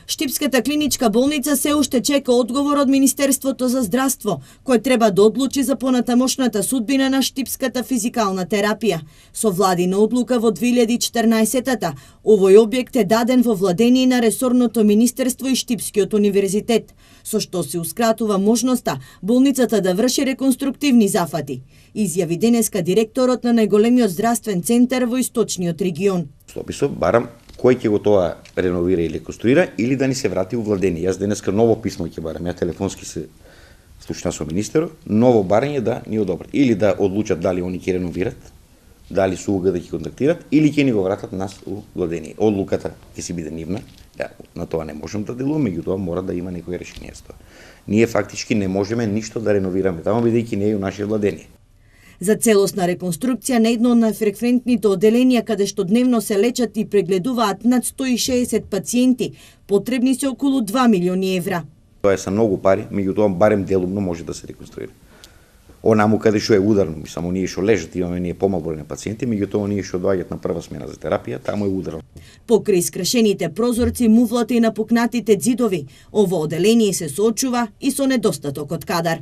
Штипската клиничка болница се уште чека одговор од Министерството за здравство, кој треба да одлучи за понатамошната судбина на штипската физикална терапија. Со владина одлука во 2014-та, овој објект е даден во владение на ресорното министерство и Штипскиот универзитет, со што се ускратува можноста болницата да врши реконструктивни зафати, изјави денеска директорот на најголемиот здравствен центар во источниот регион. Слописо, барам кој ќе го тоа реновира или реконструира или да ни се врати во владение. Јас денеска ново писмо ќе барам, ја телефонски се слушна со министерот, ново барање да ни одобрат или да одлучат дали они ќе реновират, дали сулга да ќе контактират или ќе ни го вратат нас у владение. Одлуката ќе си биде нивна. Ja, на тоа не можем да делуваме, меѓутоа мора да има некој решение за тоа. Ние фактички не можеме ништо да реновираме таму бидејќи не е у наше владение. За целосна реконструкција на едно од најфреквентните оделенија каде што дневно се лечат и прегледуваат над 160 пациенти, потребни се околу 2 милиони евра. Тоа е са многу пари, меѓутоа барем делумно може да се реконструира. Онаму каде што е ударно, само ние што лежат, имаме ние помал број на пациенти, меѓутоа ние што доаѓаат на прва смена за терапија, таму е ударно. Покрај скршените прозорци, муфлата и напукнатите ѕидови, ово оделение се соочува и со недостаток од кадар.